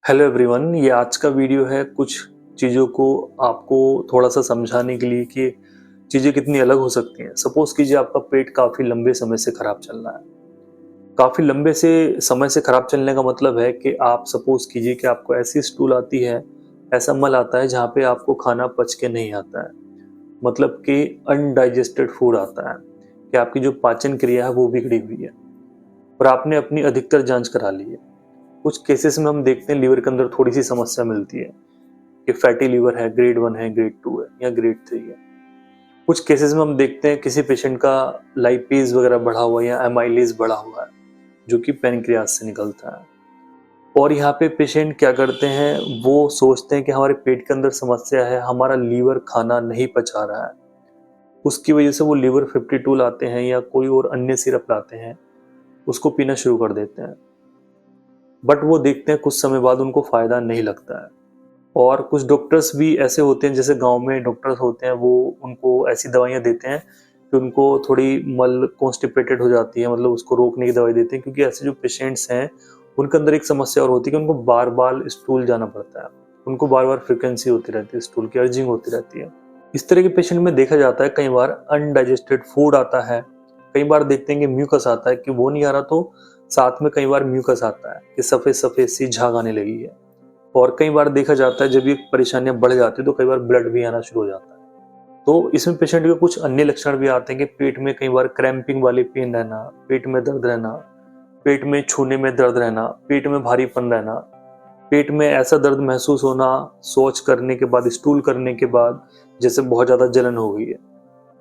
Hello everyone, ये आज का वीडियो है कुछ चीज़ों को आपको थोड़ा सा समझाने के लिए कि चीज़ें कितनी अलग हो सकती हैं। सपोज कीजिए आपका पेट काफ़ी लंबे समय से खराब चल रहा है। काफ़ी लंबे से समय से खराब चलने का मतलब है कि आप सपोज कीजिए कि आपको ऐसी स्टूल आती है, ऐसा मल आता है जहाँ पे आपको खाना पच के नहीं आता है। मतलब कि अनडाइजेस्टेड फूड आता है कि आपकी जो पाचन क्रिया है वो बिगड़ी हुई है और आपने अपनी अधिकतर जाँच करा ली है। कुछ केसेस में हम देखते हैं लीवर के अंदर थोड़ी सी समस्या मिलती है कि फैटी लीवर है, ग्रेड 1 है, ग्रेड 2 है या ग्रेड 3 है। कुछ केसेस में हम देखते हैं किसी पेशेंट का लाइपेज वगैरह बढ़ा हुआ है या एमाइलेज बढ़ा हुआ है जो कि पैनक्रियास से निकलता है। और यहाँ पे पेशेंट क्या करते हैं, वो सोचते हैं कि हमारे पेट के अंदर समस्या है, हमारा लीवर खाना नहीं पचा रहा है। उसकी वजह से वो लीवर 52 लाते हैं या कोई और अन्य सिरप लाते हैं, उसको पीना शुरू कर देते हैं। बट वो देखते हैं कुछ समय बाद उनको फायदा नहीं लगता है। और कुछ डॉक्टर्स भी ऐसे होते हैं, जैसे गांव में डॉक्टर्स होते हैं, वो उनको ऐसी दवाइयाँ देते हैं कि उनको थोड़ी मल कॉन्स्टिपेटेड हो जाती है, मतलब उसको रोकने की दवाई देते हैं। क्योंकि ऐसे जो पेशेंट्स हैं उनके अंदर एक समस्या और होती है कि उनको बार बार स्टूल जाना पड़ता है, उनको बार बार फ्रिक्वेंसी होती रहती है, स्टूल की अर्जिंग होती रहती है। इस तरह के पेशेंट में देखा जाता है कई बार अनडाइजेस्टेड फूड आता है, कई बार देखते हैं कि म्यूकस आता है, कि वो नहीं आ रहा तो साथ में कई बार म्यूकस आता है कि सफेद सफेद सी झाग आने लगी है। और कई बार देखा जाता है जब ये परेशानियां बढ़ जाती है तो कई बार ब्लड भी आना शुरू हो जाता है। तो इसमें पेशेंट के कुछ अन्य लक्षण भी आते हैं कि पेट में कई बार क्रैम्पिंग वाली पेन रहना, पेट में दर्द रहना, पेट में छूने में दर्द रहना, पेट में भारीपन रहना, पेट में ऐसा दर्द महसूस होना शौच करने के बाद, स्टूल करने के बाद, जैसे बहुत ज्यादा जलन हो गई है।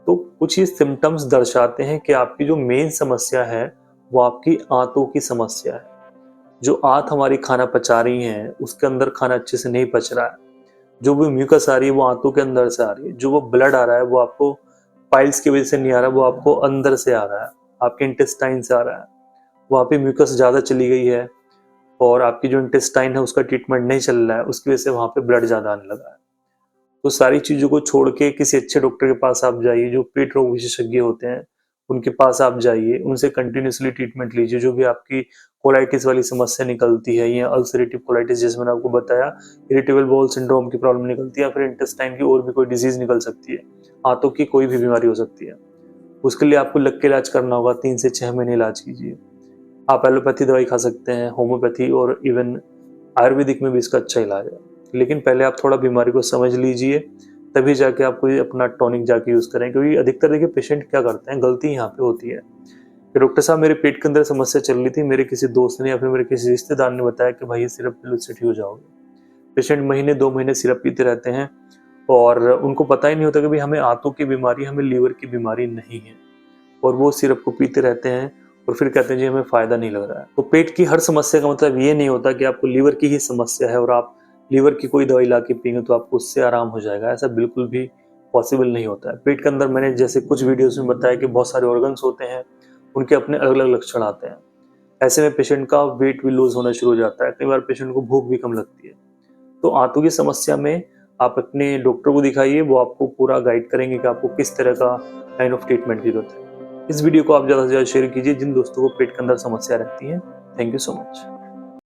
तो कुछ ही सिम्टम्स दर्शाते हैं कि आपकी जो मेन समस्या है वो आपकी आंतों की समस्या है। जो आंत हमारी खाना पचा रही है उसके अंदर खाना अच्छे से नहीं पच रहा है। जो भी म्यूकस आ रही है वो आंतों के अंदर से आ रही है। जो वो ब्लड आ रहा है वो आपको पाइल्स की वजह से नहीं आ रहा है, वो आपको अंदर से आ रहा है, आपके इंटेस्टाइन से आ रहा है। वहाँ पे म्यूकस ज्यादा चली गई है और आपकी जो इंटेस्टाइन है उसका ट्रीटमेंट नहीं चल रहा है, उसकी वजह से वहाँ पे ब्लड ज्यादा आने लगा है। तो सारी चीजों को छोड़ के किसी अच्छे डॉक्टर के पास आप जाइए, जो पेट रोग विशेषज्ञ होते हैं उनके पास आप जाइए, उनसे कंटिन्यूसली ट्रीटमेंट लीजिए। जो भी आपकी कोलाइटिस वाली समस्या निकलती है या अल्सरेटिव कोलाइटिस, जैसे मैंने आपको बताया, इरिटेबल बाउल सिंड्रोम की प्रॉब्लम निकलती है, या फिर इंटेस्टाइन की और भी कोई डिजीज निकल सकती है, हाथों की कोई भी बीमारी हो सकती है, उसके लिए आपको लग के इलाज करना होगा। 3 से 6 महीने इलाज कीजिए। आप एलोपैथी दवाई खा सकते हैं, होम्योपैथी और इवन आयुर्वेदिक में भी इसका अच्छा इलाज है। लेकिन पहले आप थोड़ा बीमारी को समझ लीजिए, तभी जाके आप कोई अपना टॉनिक जाके यूज करें। क्योंकि अधिकतर देखिए पेशेंट क्या करते हैं, गलती यहाँ पे होती है कि डॉक्टर साहब मेरे पेट के अंदर समस्या चल रही थी, मेरे किसी दोस्त ने या फिर मेरे किसी रिश्तेदार ने बताया कि भाई ये सिरप पी लो इससे ठीक हो जाओगे। पेशेंट महीने 2 महीने सिरप पीते रहते हैं और उनको पता ही नहीं होता कि भाई हमें आंतों की बीमारी, हमें लीवर की बीमारी नहीं है, और वो सिरप को पीते रहते हैं और फिर कहते हैं जी हमें फायदा नहीं लग रहा है। तो पेट की हर समस्या का मतलब ये नहीं होता कि आपको लीवर की ही समस्या है और आप लीवर की कोई दवाई ला के पिएंगे तो आपको उससे आराम हो जाएगा, ऐसा बिल्कुल भी पॉसिबल नहीं होता है। पेट के अंदर मैंने जैसे कुछ वीडियोस में बताया कि बहुत सारे ऑर्गन्स होते हैं, उनके अपने अलग अलग लक्षण आते हैं। ऐसे में पेशेंट का वेट भी लूज होना शुरू हो जाता है, कई बार पेशेंट को भूख भी कम लगती है। तो आंतों की समस्या में आप अपने डॉक्टर को दिखाइए, वो आपको पूरा गाइड करेंगे कि आपको किस तरह का लाइन ऑफ ट्रीटमेंट की जरूरत है। इस वीडियो को आप ज़्यादा से ज़्यादा शेयर कीजिए जिन दोस्तों को पेट के अंदर समस्या रहती है। Thank you so much.